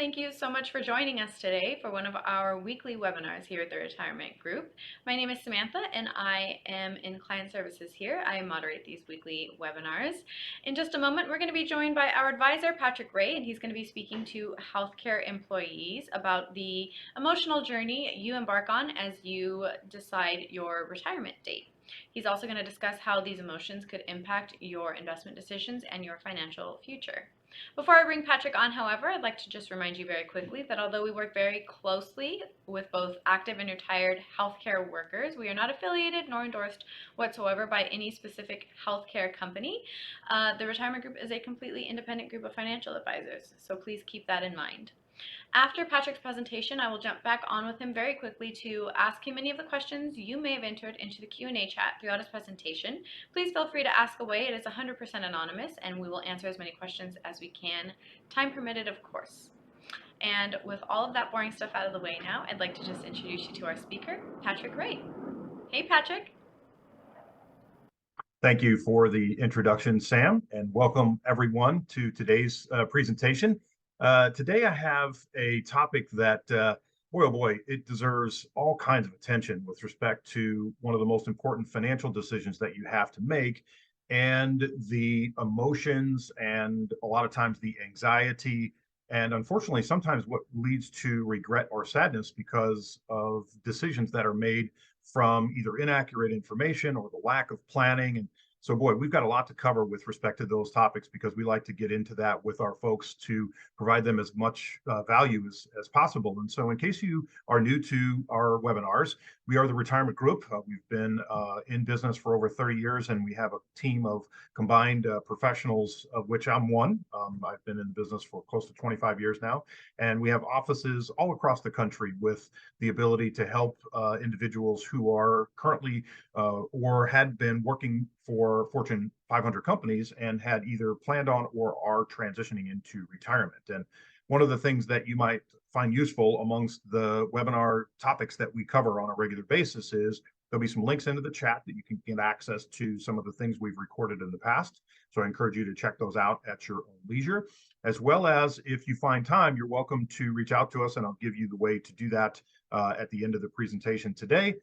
thank you so much for joining us today for one of our weekly webinars here at the Retirement Group. My name is Samantha and I am in client services here. I moderate these weekly webinars. In just a moment, we're going to be joined by our advisor, Patrick Ray, and he's going to be speaking to healthcare employees about the emotional journey you embark on as you decide your retirement date. He's also going to discuss how these emotions could impact your investment decisions and your financial future. Before I bring Patrick on, however, I'd like to just remind you very quickly that although we work very closely with both active and retired healthcare workers, we are not affiliated nor endorsed whatsoever by any specific healthcare company. The Retirement Group is a completely independent group of financial advisors, so please keep that in mind. After Patrick's presentation, I will jump back on with him very quickly to ask him any of the questions you may have entered into the Q&A chat throughout his presentation. Please feel free to ask away. It is 100% anonymous, and we will answer as many questions as we can, time permitted, of course. And with all of that boring stuff out of the way now, I'd like to just introduce you to our speaker, Patrick Ray. Hey, Patrick. Thank you for the introduction, Sam, and welcome everyone to today's presentation. Today I have a topic that, boy, oh boy, it deserves all kinds of attention with respect to one of the most important financial decisions that you have to make, and the emotions and a lot of times the anxiety, and unfortunately sometimes what leads to regret or sadness because of decisions that are made from either inaccurate information or the lack of planning. And so, boy, we've got a lot to cover with respect to those topics because we like to get into that with our folks to provide them as much value as possible. And so, in case you are new to our webinars, we are the Retirement Group. We've been in business for over 30 years, and we have a team of combined professionals, of which I'm one. I've been in business for close to 25 years now, and we have offices all across the country with the ability to help individuals who are currently or had been working for Fortune 500 companies and had either planned on or are transitioning into retirement. And one of the things that you might find useful amongst the webinar topics that we cover on a regular basis is there'll be some links into the chat that you can get access to some of the things we've recorded in the past. So I encourage you to check those out at your own leisure, as well as if you find time, you're welcome to reach out to us, and I'll give you the way to do that at the end of the presentation today.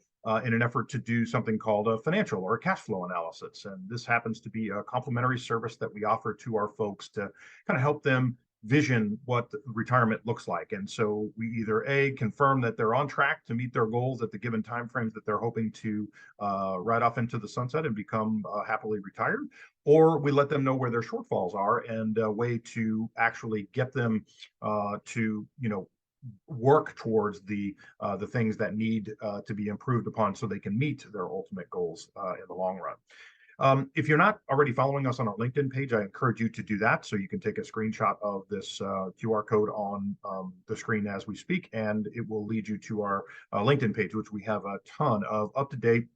In an effort to do something called a financial or a cash flow analysis. And this happens to be a complimentary service that we offer to our folks to kind of help them vision what retirement looks like. And so we either A, confirm that they're on track to meet their goals at the given timeframes that they're hoping to ride off into the sunset and become happily retired, or we let them know where their shortfalls are and a way to actually get them to, work towards the things that need to be improved upon so they can meet their ultimate goals in the long run. If you're not already following us on our LinkedIn page, I encourage you to do that so you can take a screenshot of this QR code on the screen as we speak, and it will lead you to our LinkedIn page, which we have a ton of up-to-date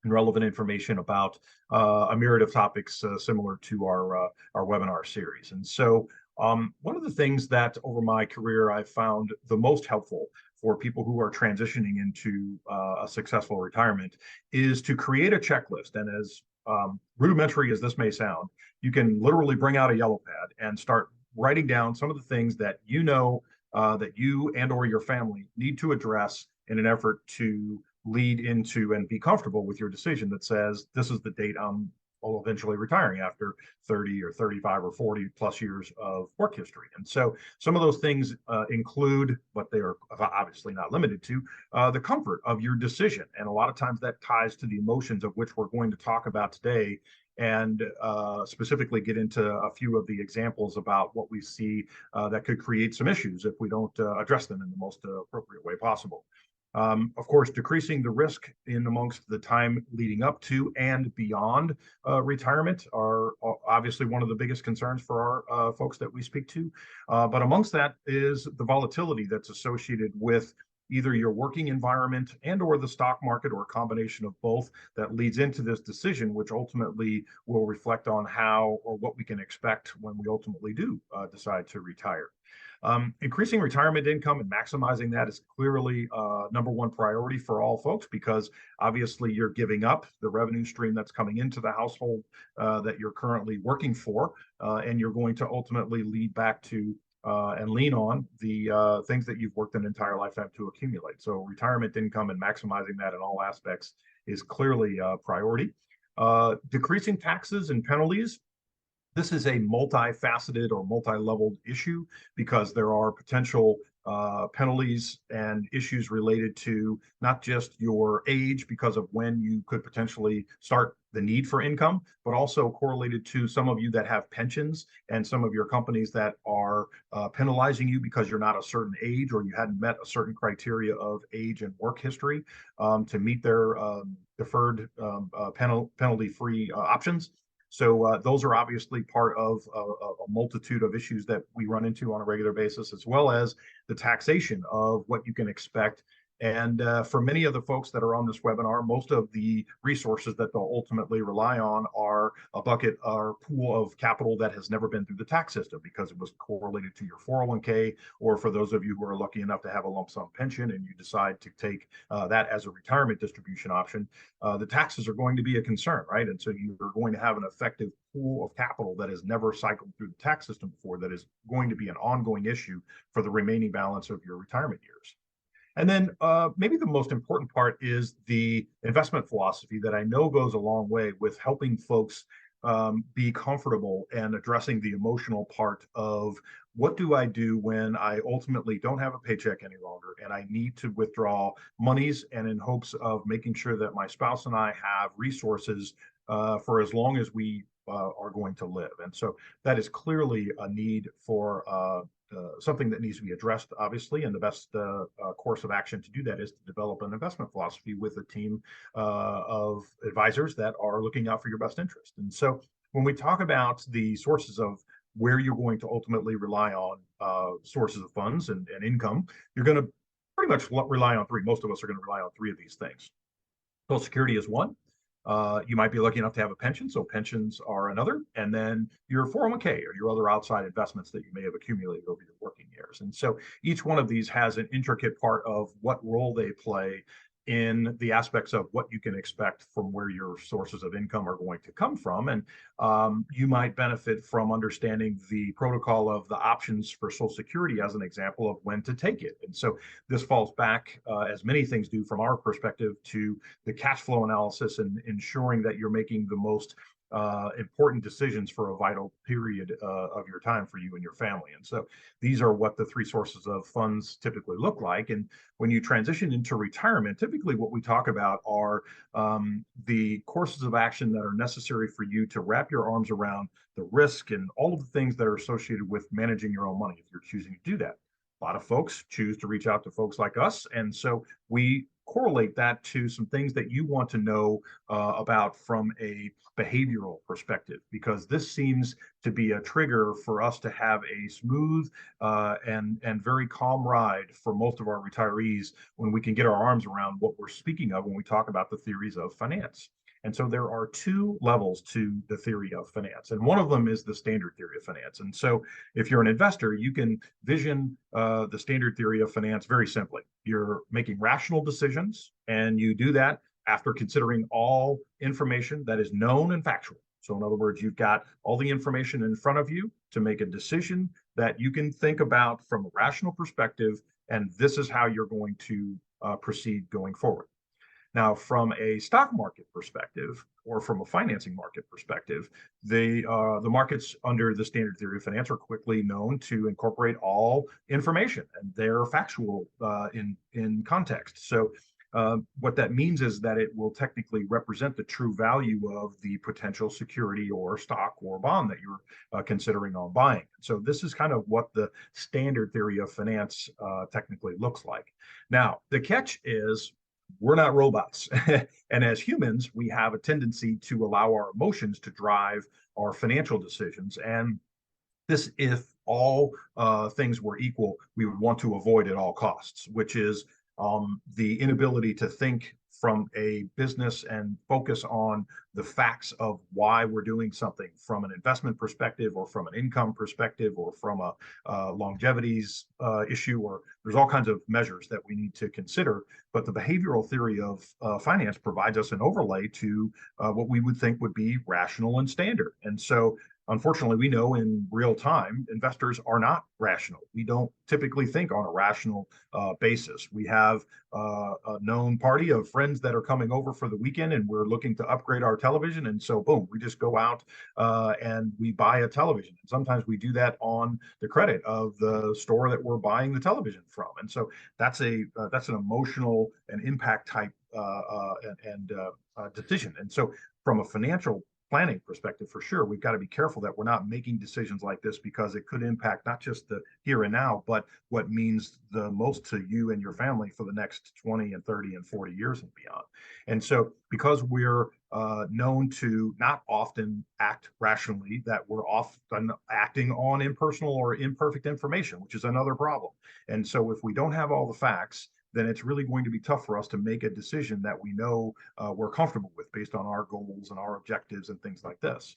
and relevant information about a myriad of topics similar to our webinar series. And so one of the things that over my career I've found the most helpful for people who are transitioning into a successful retirement is to create a checklist. And as rudimentary as this may sound, you can literally bring out a yellow pad and start writing down some of the things that that you and or your family need to address in an effort to lead into and be comfortable with your decision that says, this is the date I'm eventually retiring after 30 or 35 or 40 plus years of work history. And so some of those things include, but they are obviously not limited to, the comfort of your decision. And a lot of times that ties to the emotions of which we're going to talk about today, and specifically get into a few of the examples about what we see that could create some issues if we don't address them in the most appropriate way possible. Of course, decreasing the risk in amongst the time leading up to and beyond retirement are obviously one of the biggest concerns for our folks that we speak to. But amongst that is the volatility that's associated with either your working environment and or the stock market, or a combination of both, that leads into this decision, which ultimately will reflect on how or what we can expect when we ultimately do decide to retire. Increasing retirement income and maximizing that is clearly number one priority for all folks, because obviously you're giving up the revenue stream that's coming into the household that you're currently working for, and you're going to ultimately lead back to and lean on the things that you've worked an entire lifetime to accumulate. So retirement income and maximizing that in all aspects is clearly a priority. Decreasing taxes and penalties. This is a multifaceted or multi-leveled issue because there are potential penalties and issues related to not just your age because of when you could potentially start the need for income, but also correlated to some of you that have pensions and some of your companies that are penalizing you because you're not a certain age or you hadn't met a certain criteria of age and work history to meet their deferred penalty-free options. So those are obviously part of a multitude of issues that we run into on a regular basis, as well as the taxation of what you can expect. And for many of the folks that are on this webinar, most of the resources that they'll ultimately rely on are a bucket or pool of capital that has never been through the tax system because it was correlated to your 401k, or for those of you who are lucky enough to have a lump sum pension and you decide to take that as a retirement distribution option, the taxes are going to be a concern, right? And so you're going to have an effective pool of capital that has never cycled through the tax system before that is going to be an ongoing issue for the remaining balance of your retirement years. And then maybe the most important part is the investment philosophy that I know goes a long way with helping folks be comfortable and addressing the emotional part of what do I do when I ultimately don't have a paycheck any longer and I need to withdraw monies and in hopes of making sure that my spouse and I have resources for as long as we are going to live. And so that is clearly a need for something that needs to be addressed, obviously, and the best course of action to do that is to develop an investment philosophy with a team of advisors that are looking out for your best interest. And so when we talk about the sources of where you're going to ultimately rely on sources of funds and income, you're going to pretty much rely on three. Most of us are going to rely on three of these things. Social Security is one. You might be lucky enough to have a pension, so pensions are another, and then your 401k or your other outside investments that you may have accumulated over your working years. And so each one of these has an intricate part of what role they play in the aspects of what you can expect from where your sources of income are going to come from. And you might benefit from understanding the protocol of the options for Social Security as an example of when to take it. And so this falls back, as many things do from our perspective, to the cash flow analysis and ensuring that you're making the most important decisions for a vital period of your time for you and your family. And so these are what the three sources of funds typically look like. And when you transition into retirement, typically what we talk about are the courses of action that are necessary for you to wrap your arms around the risk and all of the things that are associated with managing your own money if you're choosing to do that. A lot of folks choose to reach out to folks like us. And so we correlate that to some things that you want to know about from a behavioral perspective, because this seems to be a trigger for us to have a smooth and very calm ride for most of our retirees when we can get our arms around what we're speaking of when we talk about the theories of finance. And so there are two levels to the theory of finance, and one of them is the standard theory of finance. And so if you're an investor, you can vision the standard theory of finance very simply. You're making rational decisions, and you do that after considering all information that is known and factual. So in other words, you've got all the information in front of you to make a decision that you can think about from a rational perspective, and this is how you're going to proceed going forward. Now, from a stock market perspective, or from a financing market perspective, the markets under the standard theory of finance are quickly known to incorporate all information, and they're factual in context. So what that means is that it will technically represent the true value of the potential security or stock or bond that you're considering on buying. So this is kind of what the standard theory of finance technically looks like. Now, the catch is we're not robots. And as humans, we have a tendency to allow our emotions to drive our financial decisions. And this, if all things were equal, we would want to avoid at all costs, which is the inability to think from a business and focus on the facts of why we're doing something from an investment perspective or from an income perspective or from a longevities issue, or there's all kinds of measures that we need to consider. But the behavioral theory of finance provides us an overlay to what we would think would be rational and standard. And so unfortunately, we know in real time, investors are not rational. We don't typically think on a rational basis. We have a known party of friends that are coming over for the weekend, and we're looking to upgrade our television. And so, boom, we just go out and we buy a television. And sometimes we do that on the credit of the store that we're buying the television from. And so that's an emotional and impact type decision. And so, from a financial planning perspective, for sure, we've got to be careful that we're not making decisions like this because it could impact not just the here and now, but what means the most to you and your family for the next 20 and 30 and 40 years and beyond. And so, because we're known to not often act rationally, that we're often acting on impersonal or imperfect information, which is another problem. And so, if we don't have all the facts, then it's really going to be tough for us to make a decision that we know we're comfortable with based on our goals and our objectives and things like this.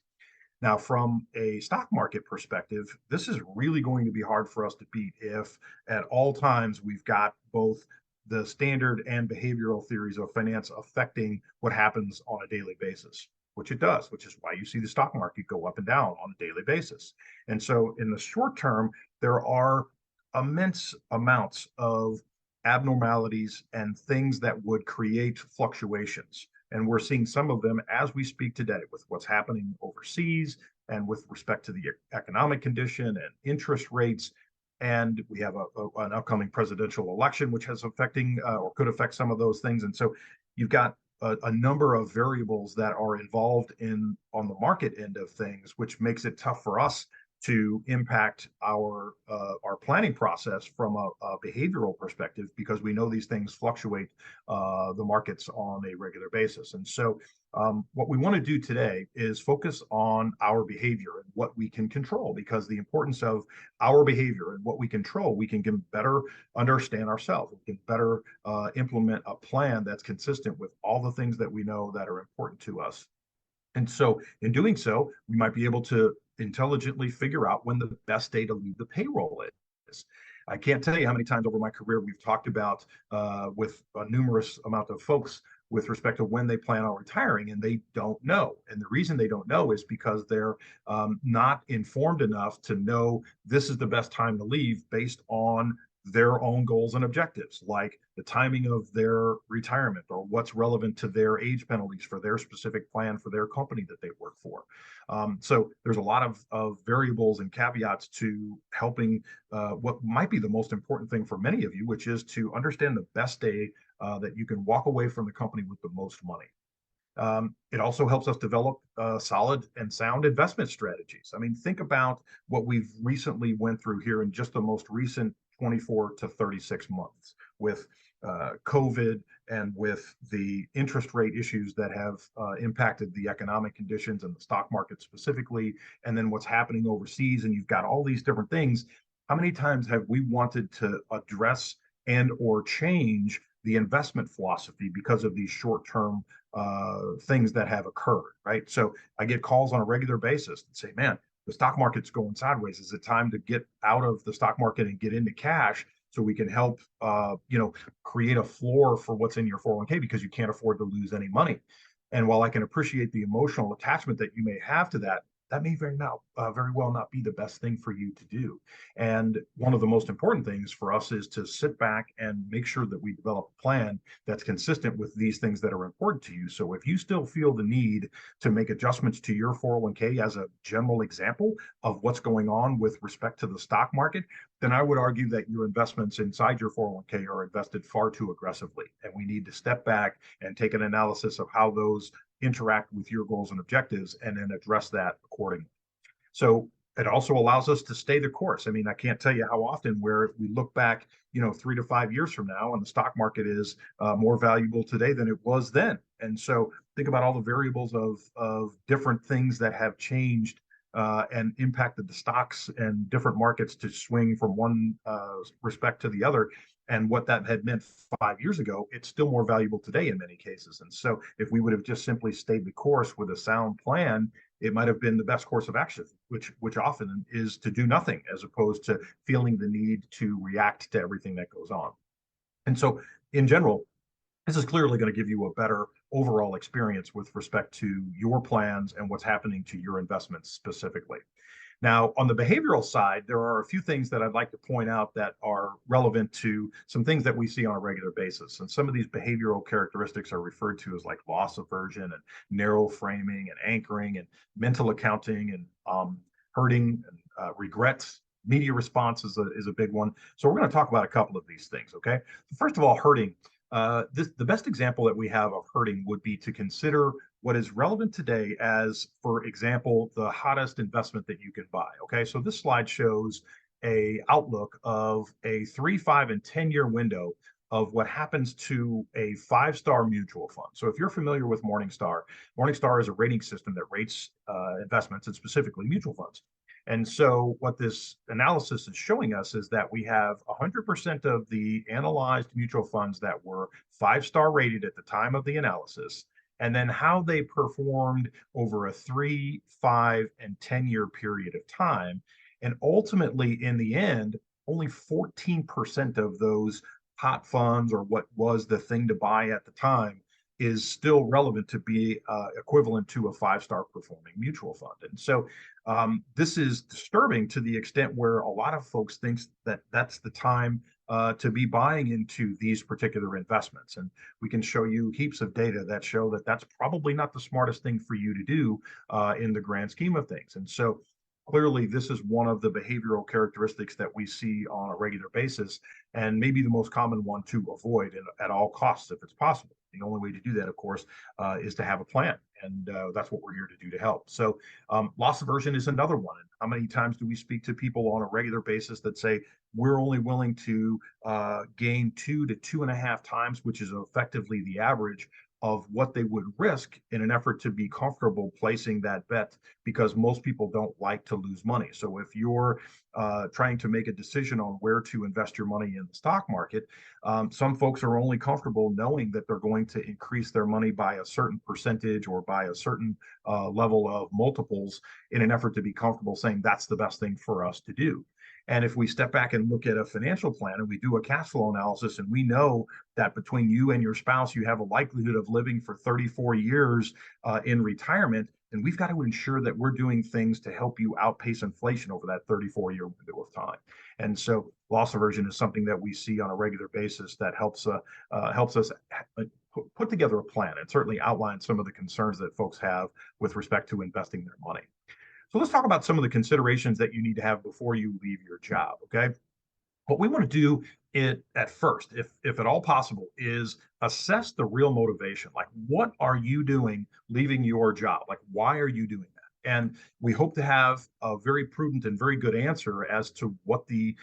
Now, from a stock market perspective, this is really going to be hard for us to beat if at all times we've got both the standard and behavioral theories of finance affecting what happens on a daily basis, which it does, which is why you see the stock market go up and down on a daily basis. And so in the short term, there are immense amounts of abnormalities and things that would create fluctuations. And we're seeing some of them as we speak today with what's happening overseas and with respect to the economic condition and interest rates. And we have an upcoming presidential election, which has affecting or could affect some of those things. And so you've got a number of variables that are involved in on the market end of things, which makes it tough for us to impact our planning process from a behavioral perspective because we know these things fluctuate the markets on a regular basis. And so what we want to do today is focus on our behavior and what we can control, because the importance of our behavior and what we control, we can better understand ourselves. We can better implement a plan that's consistent with all the things that we know that are important to us. And so in doing so, we might be able to intelligently figure out when the best day to leave the payroll is. I can't tell you how many times over my career we've talked about with a numerous amount of folks with respect to when they plan on retiring, and they don't know. And the reason they don't know is because they're not informed enough to know this is the best time to leave based on their own goals and objectives, like the timing of their retirement or what's relevant to their age penalties for their specific plan for their company that they work for. So there's a lot of variables and caveats to helping what might be the most important thing for many of you, which is to understand the best day that you can walk away from the company with the most money. It also helps us develop solid and sound investment strategies. I mean, think about what we've recently went through here in just the most recent 24 to 36 months with COVID and with the interest rate issues that have impacted the economic conditions and the stock market specifically, and then what's happening overseas, and you've got all these different things. How many times have we wanted to address and or change the investment philosophy because of these short-term things that have occurred, right? So I get calls on a regular basis and say, man, the stock market's going sideways. Is it time to get out of the stock market and get into cash so we can help, create a floor for what's in your 401k because you can't afford to lose any money? And while I can appreciate the emotional attachment that you may have to that, that may very well not be the best thing for you to do. And one of the most important things for us is to sit back and make sure that we develop a plan that's consistent with these things that are important to you. So if you still feel the need to make adjustments to your 401k as a general example of what's going on with respect to the stock market, then I would argue that your investments inside your 401k are invested far too aggressively. And we need to step back and take an analysis of how those interact with your goals and objectives and then address that accordingly. So it also allows us to stay the course. I mean, I can't tell you how often where we look back, 3 to 5 years from now, and the stock market is more valuable today than it was then. And so think about all the variables of different things that have changed and impacted the stocks and different markets to swing from one respect to the other. And what that had meant 5 years ago, it's still more valuable today in many cases. And so if we would have just simply stayed the course with a sound plan, it might have been the best course of action, which often is to do nothing as opposed to feeling the need to react to everything that goes on. And so in general, This is clearly going to give you a better overall experience with respect to your plans and what's happening to your investments specifically. Now, on the behavioral side, there are a few things that I'd like to point out that are relevant to some things that we see on a regular basis. And some of these behavioral characteristics are referred to as like loss aversion and narrow framing and anchoring and mental accounting and hurting and regrets. Media response is a big one. So we're going to talk about a couple of these things, okay? First of all, hurting. The best example that we have of hurting would be to consider what is relevant today as, for example, the hottest investment that you can buy. Okay, so this slide shows a outlook of a 3, 5, and 10-year window of what happens to a five-star mutual fund. So if you're familiar with Morningstar, Morningstar is a rating system that rates investments and specifically mutual funds. And so what this analysis is showing us is that we have 100% of the analyzed mutual funds that were five-star rated at the time of the analysis, and then how they performed over a 3, 5, and 10-year period of time. And ultimately, in the end, only 14% of those hot funds or what was the thing to buy at the time is still relevant to be equivalent to a five-star performing mutual fund. And so this is disturbing to the extent where a lot of folks think that that's the time to be buying into these particular investments. And we can show you heaps of data that show that that's probably not the smartest thing for you to do in the grand scheme of things. And so clearly, this is one of the behavioral characteristics that we see on a regular basis, and maybe the most common one to avoid at all costs if it's possible. The only way to do that, of course, is to have a plan, and that's what we're here to do to help. So, loss aversion is another one. And how many times do we speak to people on a regular basis that say we're only willing to gain 2 to 2.5 times, which is effectively the average of what they would risk in an effort to be comfortable placing that bet, because most people don't like to lose money. So if you're trying to make a decision on where to invest your money in the stock market, some folks are only comfortable knowing that they're going to increase their money by a certain percentage or by a certain level of multiples in an effort to be comfortable saying that's the best thing for us to do. And if we step back and look at a financial plan and we do a cash flow analysis, and we know that between you and your spouse, you have a likelihood of living for 34 years in retirement, then we've got to ensure that we're doing things to help you outpace inflation over that 34-year window of time. And so loss aversion is something that we see on a regular basis that helps us put together a plan and certainly outline some of the concerns that folks have with respect to investing their money. So let's talk about some of the considerations that you need to have before you leave your job, okay? What we want to do it at first, if at all possible, is assess the real motivation. Like, what are you doing leaving your job? Like, why are you doing that? And we hope to have a very prudent and very good answer as to what the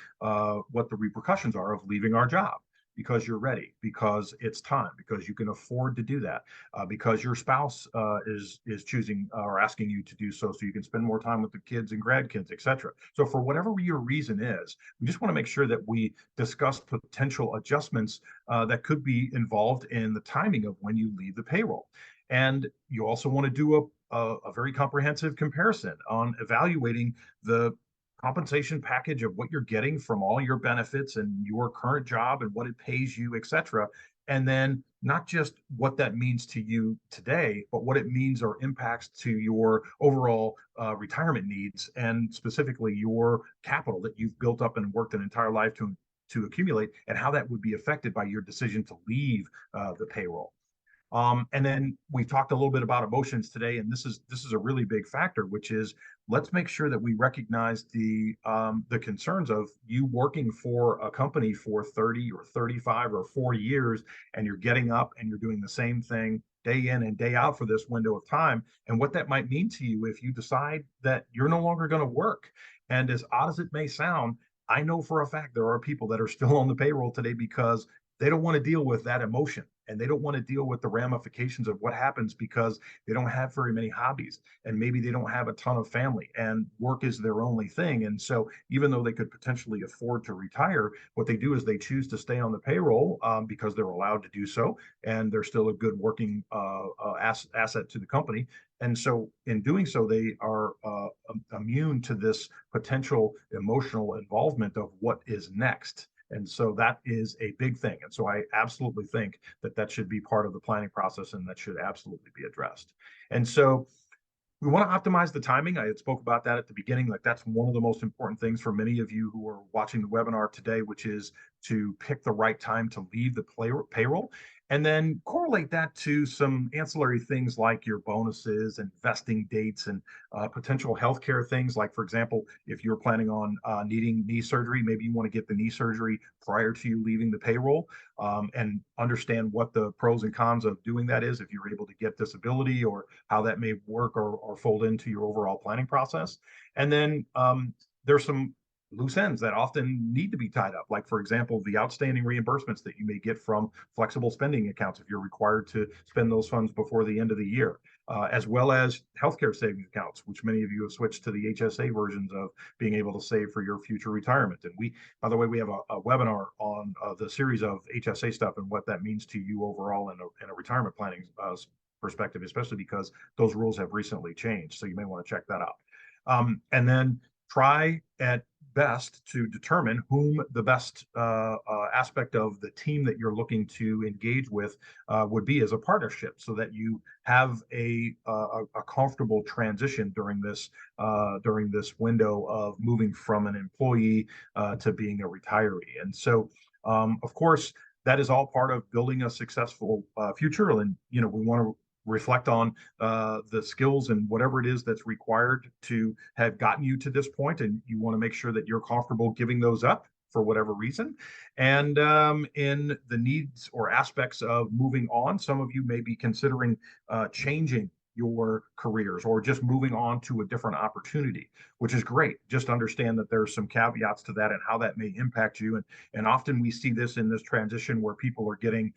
repercussions are of leaving our job. Because you're ready, because it's time, because you can afford to do that, because your spouse is choosing or asking you to do so you can spend more time with the kids and grandkids, et cetera. So for whatever your reason is, we just want to make sure that we discuss potential adjustments that could be involved in the timing of when you leave the payroll. And you also want to do a very comprehensive comparison on evaluating the compensation package of what you're getting from all your benefits and your current job and what it pays you, et cetera. And then not just what that means to you today, but what it means or impacts to your overall retirement needs, and specifically your capital that you've built up and worked an entire life to accumulate, and how that would be affected by your decision to leave the payroll. And then we talked a little bit about emotions today, and this is a really big factor, which is let's make sure that we recognize the concerns of you working for a company for 30 or 35 or 40 years, and you're getting up and you're doing the same thing day in and day out for this window of time, and what that might mean to you if you decide that you're no longer going to work. And as odd as it may sound, I know for a fact there are people that are still on the payroll today because they don't want to deal with that emotion, and they don't want to deal with the ramifications of what happens because they don't have very many hobbies, and maybe they don't have a ton of family, and work is their only thing. And so even though they could potentially afford to retire, what they do is they choose to stay on the payroll because they're allowed to do so, and they're still a good working asset to the company. And so in doing so, they are immune to this potential emotional involvement of what is next. And so that is a big thing. And so I absolutely think that that should be part of the planning process and that should absolutely be addressed. And so we want to optimize the timing. I had spoke about that at the beginning. Like that's one of the most important things for many of you who are watching the webinar today, which is to pick the right time to leave the payroll and then correlate that to some ancillary things like your bonuses and vesting dates and potential healthcare things. Like, for example, if you're planning on needing knee surgery, maybe you want to get the knee surgery prior to you leaving the payroll, and understand what the pros and cons of doing that is, if you're able to get disability or how that may work or fold into your overall planning process. And then there's some loose ends that often need to be tied up. Like, for example, the outstanding reimbursements that you may get from flexible spending accounts if you're required to spend those funds before the end of the year, as well as healthcare savings accounts, which many of you have switched to the HSA versions of being able to save for your future retirement. And we, by the way, we have a webinar on the series of HSA stuff and what that means to you overall in a retirement planning perspective, especially because those rules have recently changed. So you may want to check that out. And then try at best to determine whom the best aspect of the team that you're looking to engage with would be as a partnership, so that you have a comfortable transition during this window of moving from an employee to being a retiree. And so, of course, that is all part of building a successful future. And we want to reflect on the skills and whatever it is that's required to have gotten you to this point, and you want to make sure that you're comfortable giving those up for whatever reason. And in the needs or aspects of moving on, some of you may be considering changing your careers or just moving on to a different opportunity, which is great. Just understand that there's some caveats to that and how that may impact you. And often we see this in this transition where people are getting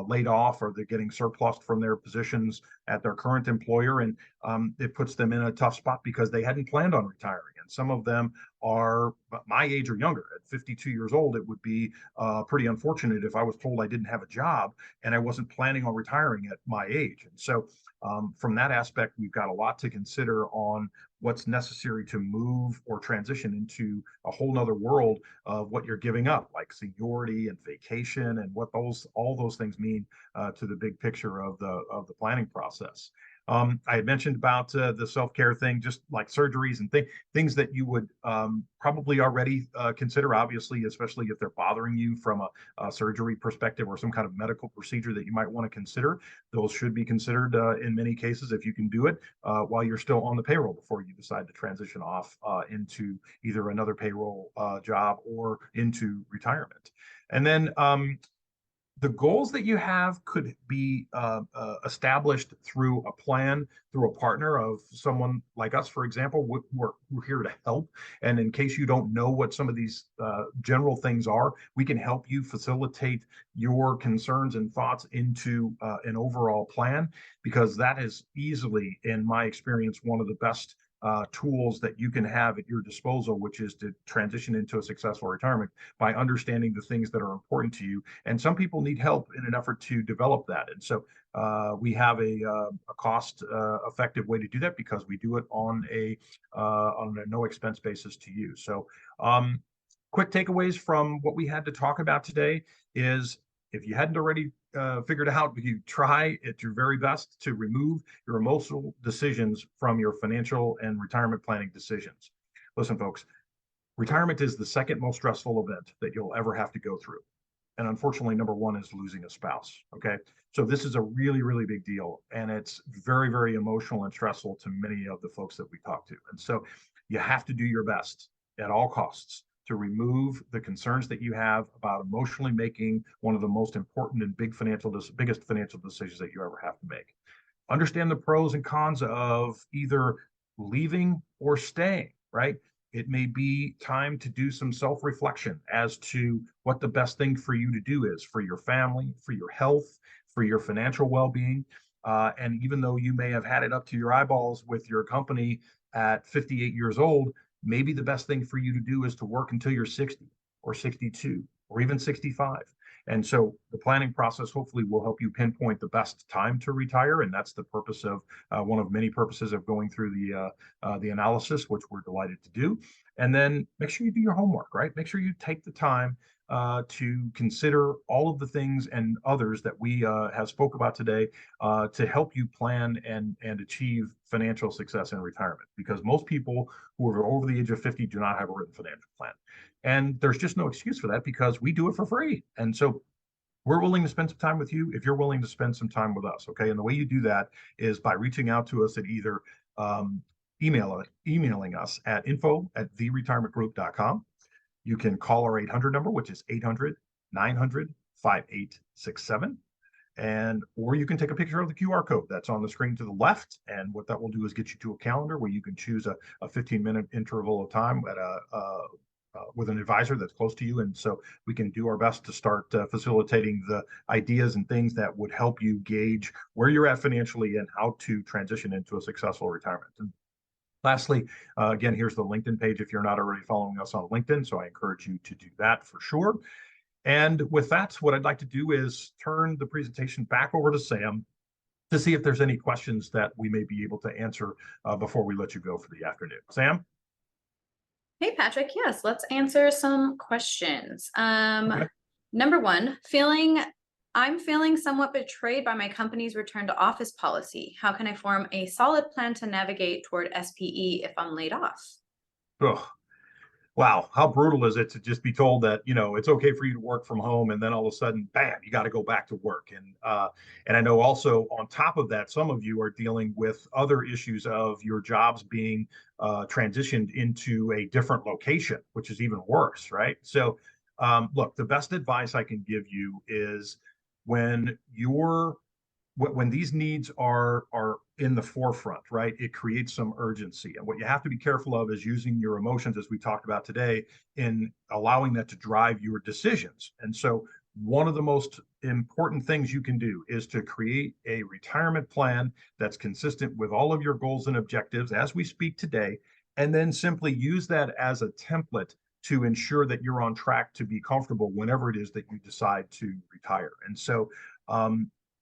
laid off or they're getting surplused from their positions at their current employer. And it puts them in a tough spot because they hadn't planned on retiring. And some of them are my age or younger. At 52 years old, it would be pretty unfortunate if I was told I didn't have a job and I wasn't planning on retiring at my age. And so from that aspect, we've got a lot to consider on what's necessary to move or transition into a whole nother world of what you're giving up, like seniority and vacation, and what all those things mean to the big picture of the planning process. I had mentioned about the self-care thing, just like surgeries and things that you would probably already consider, obviously, especially if they're bothering you from a surgery perspective or some kind of medical procedure that you might want to consider. Those should be considered in many cases if you can do it while you're still on the payroll before you decide to transition off into either another payroll job or into retirement. And then the goals that you have could be established through a plan, through a partner of someone like us, for example. We're here to help. And in case you don't know what some of these general things are, we can help you facilitate your concerns and thoughts into an overall plan, because that is easily, in my experience, one of the best tools that you can have at your disposal, which is to transition into a successful retirement by understanding the things that are important to you. And some people need help in an effort to develop that. And so we have a cost effective way to do that, because we do it on a no expense basis to you. So quick takeaways from what we had to talk about today is, if you hadn't already figured out, you try at your very best to remove your emotional decisions from your financial and retirement planning decisions. Listen, folks, retirement is the second most stressful event that you'll ever have to go through. And unfortunately, number one is losing a spouse. Okay. So this is a really, really big deal. And it's very, very emotional and stressful to many of the folks that we talk to. And so you have to do your best at all costs to remove the concerns that you have about emotionally making one of the most important and biggest financial decisions that you ever have to make. Understand the pros and cons of either leaving or staying, right? It may be time to do some self-reflection as to what the best thing for you to do is for your family, for your health, for your financial well-being. And even though you may have had it up to your eyeballs with your company at 58 years old, maybe the best thing for you to do is to work until you're 60 or 62 or even 65. And so the planning process hopefully will help you pinpoint the best time to retire. And that's the purpose of one of many purposes of going through the analysis, which we're delighted to do. And then make sure you do your homework, right? Make sure you take the time to consider all of the things and others that we have spoke about today to help you plan and achieve financial success in retirement. Because most people who are over the age of 50 do not have a written financial plan. And there's just no excuse for that because we do it for free. And so we're willing to spend some time with you if you're willing to spend some time with us. Okay. And the way you do that is by reaching out to us at either emailing us at info@theretirementgroup.com. You can call our 800 number, which is 800-900-5867. Or you can take a picture of the QR code that's on the screen to the left. And what that will do is get you to a calendar where you can choose a 15-minute interval of time at with an advisor that's close to you. And so we can do our best to start facilitating the ideas and things that would help you gauge where you're at financially and how to transition into a successful retirement. And lastly, again, here's the LinkedIn page if you're not already following us on LinkedIn. So I encourage you to do that for sure. And with that, what I'd like to do is turn the presentation back over to Sam to see if there's any questions that we may be able to answer before we let you go for the afternoon. Sam? Hey, Patrick. Yes, let's answer some questions. Okay. Number one, I'm feeling somewhat betrayed by my company's return to office policy. How can I form a solid plan to navigate toward SPE if I'm laid off? Ugh. Wow, how brutal is it to just be told that, it's okay for you to work from home, and then all of a sudden, bam, you got to go back to work. And I know also on top of that, some of you are dealing with other issues of your jobs being transitioned into a different location, which is even worse, right? So, look, the best advice I can give you is when you're when these needs are in the forefront, right? It creates some urgency. And what you have to be careful of is using your emotions, as we talked about today, in allowing that to drive your decisions. And so one of the most important things you can do is to create a retirement plan that's consistent with all of your goals and objectives as we speak today, and then simply use that as a template to ensure that you're on track to be comfortable whenever it is that you decide to retire. And so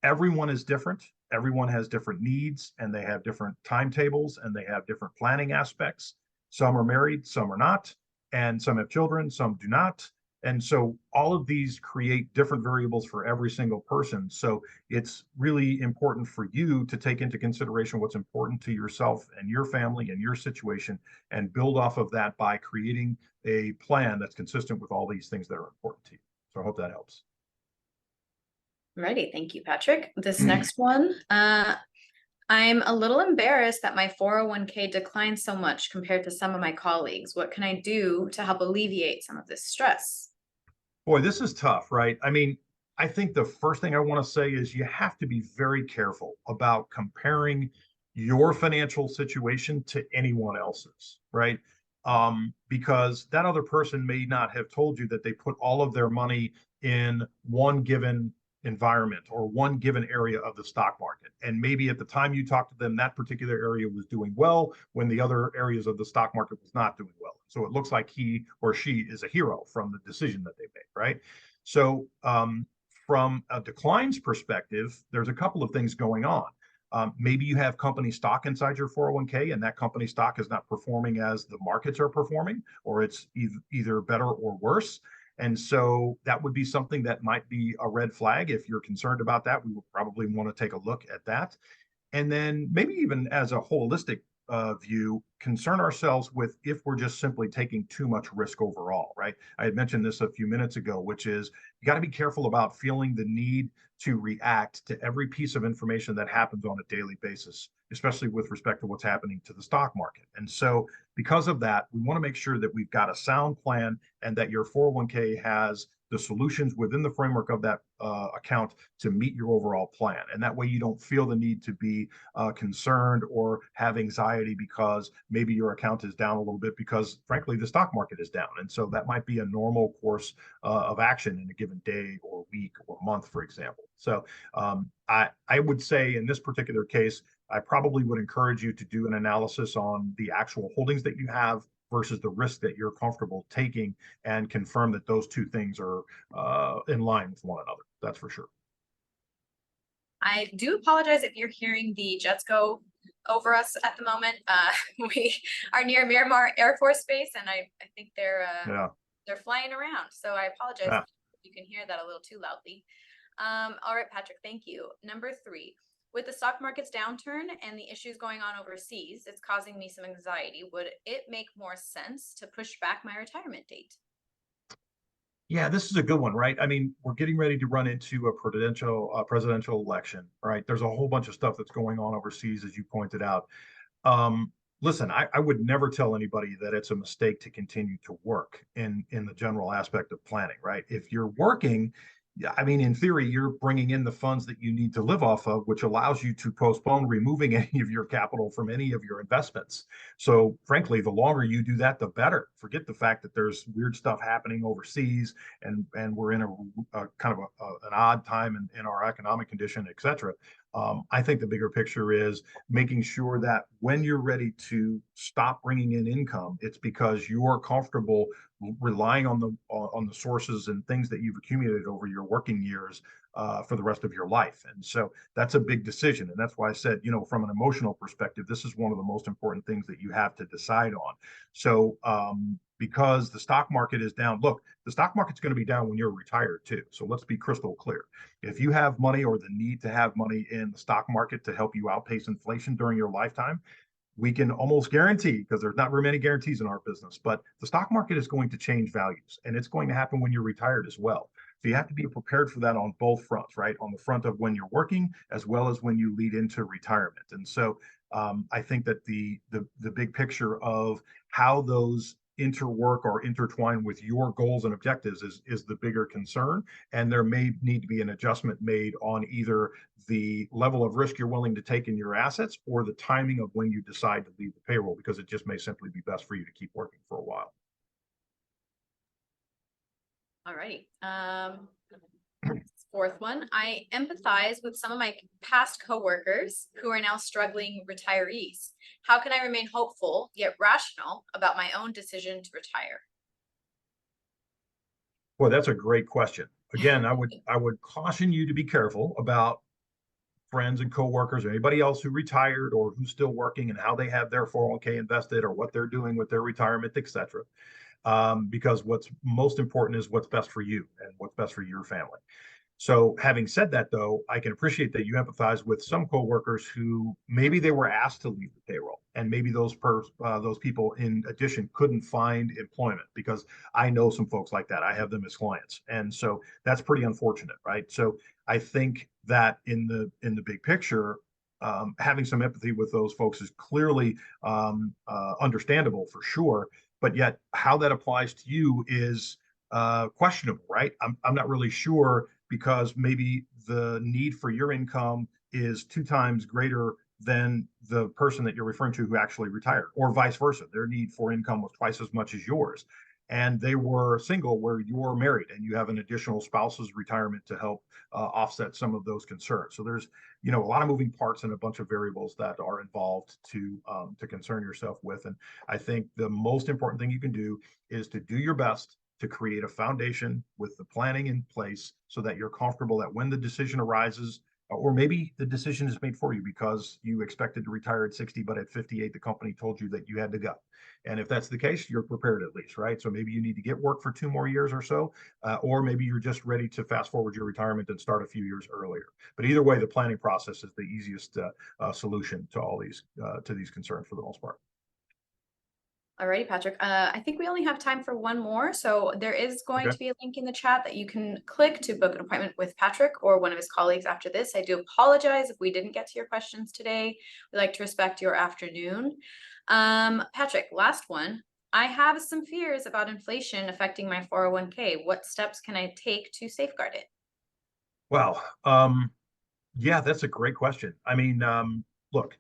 everyone is different. Everyone has different needs, and they have different timetables, and they have different planning aspects. Some are married, some are not, and some have children, some do not. And so all of these create different variables for every single person. So it's really important for you to take into consideration what's important to yourself and your family and your situation, and build off of that by creating a plan that's consistent with all these things that are important to you. So I hope that helps. Ready. Thank you, Patrick. This next one, I'm a little embarrassed that my 401k declined so much compared to some of my colleagues. What can I do to help alleviate some of this stress? Boy, this is tough, right? I mean, I think the first thing I want to say is you have to be very careful about comparing your financial situation to anyone else's, right? Because that other person may not have told you that they put all of their money in one given environment or one given area of the stock market. And maybe at the time you talked to them, that particular area was doing well when the other areas of the stock market was not doing well. So it looks like he or she is a hero from the decision that they made, right? So from a declines perspective, there's a couple of things going on. Maybe you have company stock inside your 401k, and that company stock is not performing as the markets are performing, or it's either better or worse. And so that would be something that might be a red flag. If you're concerned about that, we would probably want to take a look at that. And then maybe even as a holistic view, concern ourselves with if we're just simply taking too much risk overall, right? I had mentioned this a few minutes ago, which is you got to be careful about feeling the need to react to every piece of information that happens on a daily basis, especially with respect to what's happening to the stock market. And so because of that, we want to make sure that we've got a sound plan and that your 401k has the solutions within the framework of that account to meet your overall plan. And that way you don't feel the need to be concerned or have anxiety because maybe your account is down a little bit because frankly, the stock market is down. And so that might be a normal course of action in a given day or week or month, for example. So I would say in this particular case, I probably would encourage you to do an analysis on the actual holdings that you have versus the risk that you're comfortable taking, and confirm that those two things are in line with one another. That's for sure. I do apologize if you're hearing the jets go over us at the moment. We are near Miramar Air Force Base, and I think they're Yeah. They're flying around. So I apologize Ah, if you can hear that a little too loudly. All right, Patrick, thank you. Number three, with the stock market's downturn and the issues going on overseas, it's causing me some anxiety. Would it make more sense to push back my retirement date? yeah, this is a good one, right? I mean, we're getting ready to run into a presidential election, right? There's a whole bunch of stuff that's going on overseas, as you pointed out. Um, Listen, I would never tell anybody that it's a mistake to continue to work in the general aspect of planning, right? If you're working, yeah, I mean, in theory, you're bringing in the funds that you need to live off of, which allows you to postpone removing any of your capital from any of your investments. So, frankly, the longer you do that, the better. Forget the fact that there's weird stuff happening overseas, and we're in a kind of an odd time in our economic condition, et cetera. I think the bigger picture is making sure that when you're ready to stop bringing in income, it's because you're comfortable relying on the sources and things that you've accumulated over your working years for the rest of your life. And so that's a big decision, and that's why I said, from an emotional perspective, this is one of the most important things that you have to decide on. So because the stock market is down, look, the stock market's going to be down when you're retired too. So let's be crystal clear. If you have money or the need to have money in the stock market to help you outpace inflation during your lifetime, we can almost guarantee, because there's not very many guarantees in our business, but the stock market is going to change values, and it's going to happen when you're retired as well. So you have to be prepared for that on both fronts, right? On the front of when you're working, as well as when you lead into retirement. And so I think that the big picture of how those interwork or intertwine with your goals and objectives is the bigger concern. And there may need to be an adjustment made on either the level of risk you're willing to take in your assets or the timing of when you decide to leave the payroll, because it just may simply be best for you to keep working for a while. All righty. Fourth one, I empathize with some of my past coworkers who are now struggling retirees. How can I remain hopeful yet rational about my own decision to retire? Well, that's a great question. Again, I would caution you to be careful about friends and coworkers or anybody else who retired or who's still working and how they have their 401k invested or what they're doing with their retirement, et cetera. Because what's most important is what's best for you and what's best for your family. So, having said that, though, I can appreciate that you empathize with some coworkers who maybe they were asked to leave the payroll, and maybe those people, in addition, couldn't find employment. Because I know some folks like that. I have them as clients, and so that's pretty unfortunate, right? So, I think that in the big picture, having some empathy with those folks is clearly understandable for sure. But yet, how that applies to you is questionable, right? I'm not really sure, because maybe the need for your income is 2 times greater than the person that you're referring to who actually retired, or vice versa. Their need for income was twice as much as yours. And they were single where you're married and you have an additional spouse's retirement to help offset some of those concerns. So there's, a lot of moving parts and a bunch of variables that are involved to concern yourself with. And I think the most important thing you can do is to do your best to create a foundation with the planning in place so that you're comfortable that when the decision arises, or maybe the decision is made for you because you expected to retire at 60, but at 58, the company told you that you had to go. And if that's the case, you're prepared at least, right? So maybe you need to get work for 2 more years or so, or maybe you're just ready to fast forward your retirement and start a few years earlier. But either way, the planning process is the easiest solution to all these concerns for the most part. Alrighty, Patrick. I think we only have time for one more. So there is going Okay. to be a link in the chat that you can click to book an appointment with Patrick or one of his colleagues after this. I do apologize if we didn't get to your questions today. We like to respect your afternoon. Patrick, last one. I have some fears about inflation affecting my 401k. What steps can I take to safeguard it? Well, yeah, that's a great question. I mean, look,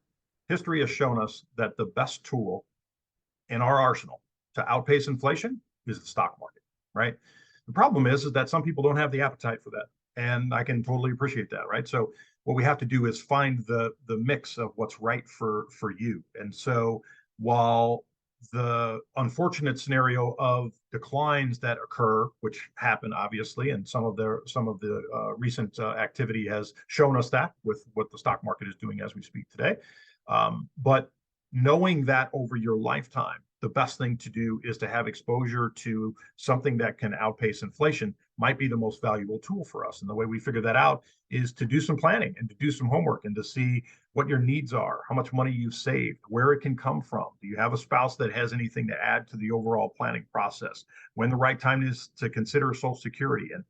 history has shown us that the best tool in our arsenal to outpace inflation is the stock market, right? The problem is that some people don't have the appetite for that, and I can totally appreciate that, right? So what we have to do is find the mix of what's right for you. And so while the unfortunate scenario of declines that occur, which happen obviously, and some of the recent activity has shown us that with what the stock market is doing as we speak today. But knowing that over your lifetime the best thing to do is to have exposure to something that can outpace inflation might be the most valuable tool for us. And the way we figure that out is to do some planning and to do some homework and to see what your needs are, how much money you've saved, where it can come from. Do you have a spouse that has anything to add to the overall planning process? When the right time is to consider Social Security, and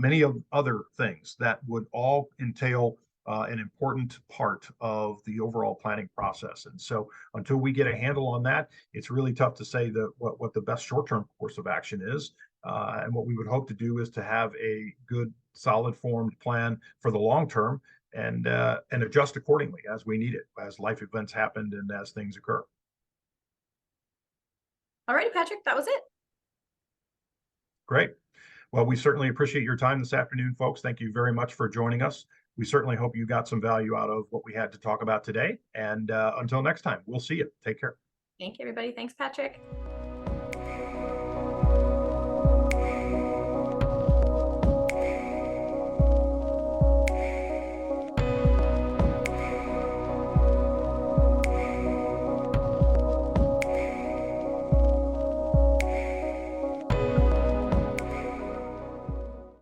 many of other things that would all entail an important part of the overall planning process. And so until we get a handle on that, it's really tough to say what the best short-term course of action is. And what we would hope to do is to have a good, solid formed plan for the long term and adjust accordingly as we need it, as life events happen and as things occur. All right, Patrick, that was it. Great. Well, we certainly appreciate your time this afternoon, folks. Thank you very much for joining us. We certainly hope you got some value out of what we had to talk about today. And until next time, we'll see you. Take care. Thank you, everybody. Thanks, Patrick.